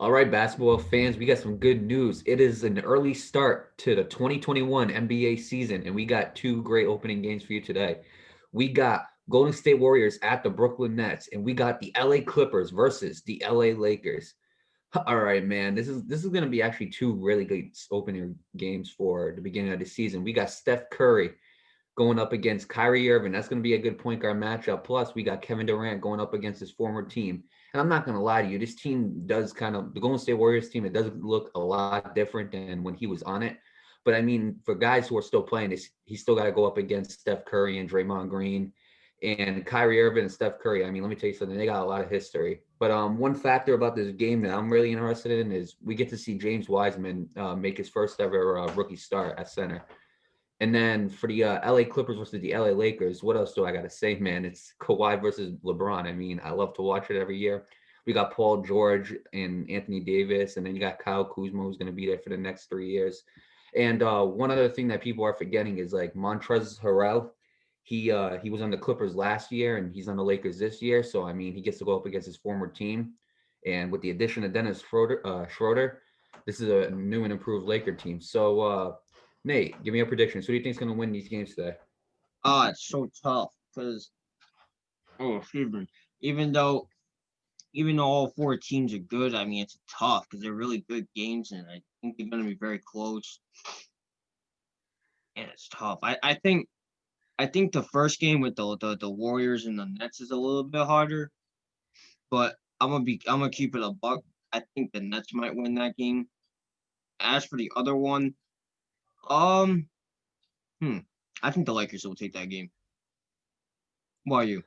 All right, basketball fans, we got some good news. It is an early start to the 2021 NBA season, and we got two great opening games for you today. We got Golden State Warriors at the Brooklyn Nets, and we got the LA Clippers versus the LA Lakers. All right, man. This is going to be actually two really good opening games for the beginning of the season. We got Steph Curry going up against Kyrie Irving. That's going to be a good point guard matchup. Plus, we got Kevin Durant going up against his former team. And I'm not going to lie to you, this team does the Golden State Warriors team, it does look a lot different than when he was on it. But I mean, for guys who are still playing, he's still got to go up against Steph Curry and Draymond Green and Kyrie Irving and Steph Curry. I mean, let me tell you something, they got a lot of history. But one factor about this game that I'm really interested in is we get to see James Wiseman make his first ever rookie start at center. And then for the LA Clippers versus the LA Lakers, what else do I got to say, man? It's Kawhi versus LeBron. I mean, I love to watch it every year. We got Paul George and Anthony Davis, and then you got Kyle Kuzma, who's going to be there for the next 3 years. And one other thing that people are forgetting is like Montrezl Harrell. He was on the Clippers last year, and he's on the Lakers this year. So I mean, he gets to go up against his former team. And with the addition of Dennis Schroeder, this is a new and improved Laker team. So Nate, give me a prediction. So who do you think is going to win these games today? It's so tough because excuse me. Even though even though all four teams are good, I mean it's tough because they're really good games, and I think they're going to be very close. And it's tough. I think the first game with the Warriors and the Nets is a little bit harder, but I'm gonna keep it a buck. I think the Nets might win that game. As for the other one, um, hmm, I think the Lakers will take that game. Why you?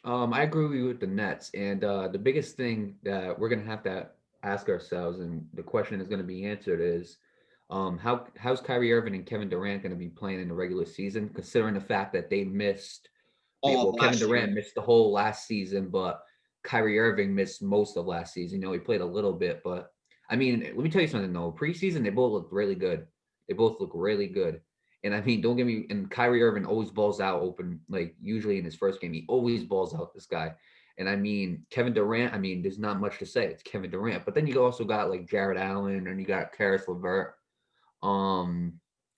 I agree with the Nets, and the biggest thing that we're going to have to ask ourselves, and the question is going to be answered, is how's Kyrie Irving and Kevin Durant going to be playing in the regular season, considering the fact that they missed, All of well, Kevin last year. Durant missed the whole last season, but Kyrie Irving missed most of last season. You know, he played a little bit, but I mean, let me tell you something though. Preseason, they both look really good. They both look really good. And I mean, don't get me. And Kyrie Irving always balls out open. Like usually in his first game, he always balls out. This guy. And I mean, Kevin Durant. I mean, there's not much to say. It's Kevin Durant. But then you also got like Jared Allen, and you got Karis LeVert. Um,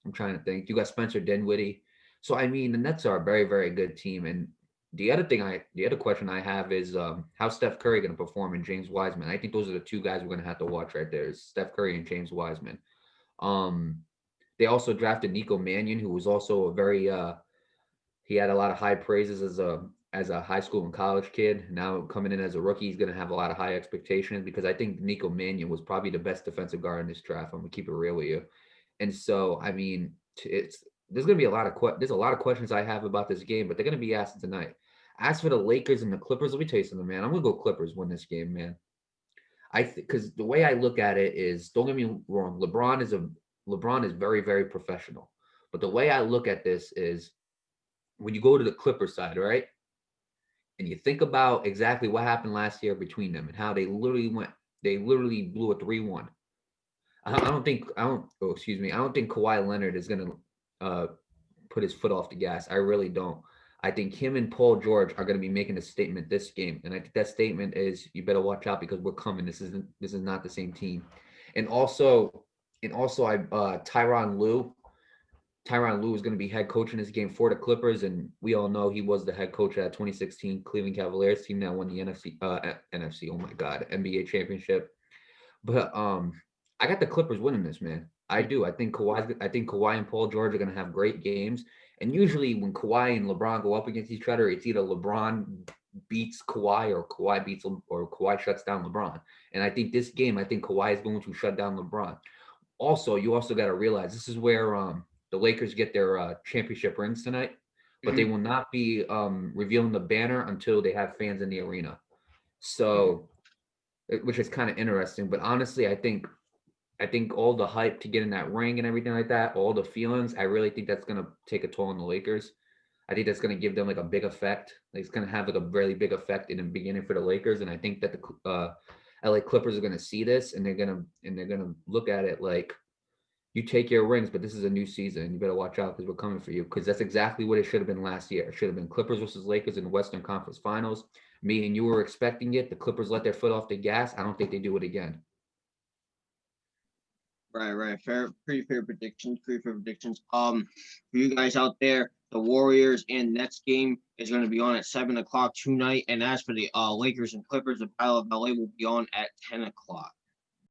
I'm trying to think. You got Spencer Dinwiddie. So I mean, the Nets are a very, very good team. And the other question I have is how's Steph Curry going to perform and James Wiseman? I think those are the two guys we're going to have to watch right there. Is Steph Curry and James Wiseman. Um, they also drafted Nico Mannion, who was also a very he had a lot of high praises as a high school and college kid. Now coming in as a rookie, he's going to have a lot of high expectations because I think Nico Mannion was probably the best defensive guard in this draft. I'm gonna keep it real with you. And so, I mean, it's there's gonna be a lot of there's a lot of questions I have about this game, but they're gonna be asked tonight. As for the Lakers and the Clippers, let me tell you something, man. I'm gonna go Clippers win this game, man. Because the way I look at it is, don't get me wrong, LeBron is very, very professional. But the way I look at this is when you go to the Clipper side, right? And you think about exactly what happened last year between them and how they literally blew a 3-1. I don't think Kawhi Leonard is going to put his foot off the gas. I really don't. I think him and Paul George are going to be making a statement this game, and I think that statement is you better watch out because we're coming. This is not the same team, and also I Tyron Lue is going to be head coach in this game for the Clippers, and we all know he was the head coach of that 2016 Cleveland Cavaliers team that won the NFC. Oh my God, NBA championship. But I got the Clippers winning this, man. I do. I think Kawhi and Paul George are going to have great games. And usually when Kawhi and LeBron go up against each other, it's either LeBron beats Kawhi or Kawhi shuts down LeBron. And I think this game, I think Kawhi is going to shut down LeBron. Also, you also got to realize this is where the Lakers get their championship rings tonight, but they Mhm. will not be revealing the banner until they have fans in the arena. Mhm. So, which is kind of interesting. But honestly, I think all the hype to get in that ring and everything like that, all the feelings, I really think that's gonna take a toll on the Lakers. I think that's gonna give them like a big effect. Like, it's gonna have like a really big effect in the beginning for the Lakers, and I think that the LA Clippers are gonna see this and they're gonna look at it like you take your rings, but this is a new season. You better watch out because we're coming for you. Because that's exactly what it should have been last year. It should have been Clippers versus Lakers in the Western Conference Finals. Me and you were expecting it. The Clippers let their foot off the gas. I don't think they do it again. Right. Pretty fair predictions. For you guys out there, the Warriors and Nets game is going to be on at 7 o'clock tonight. And as for the Lakers and Clippers, the Battle of LA will be on at 10 o'clock.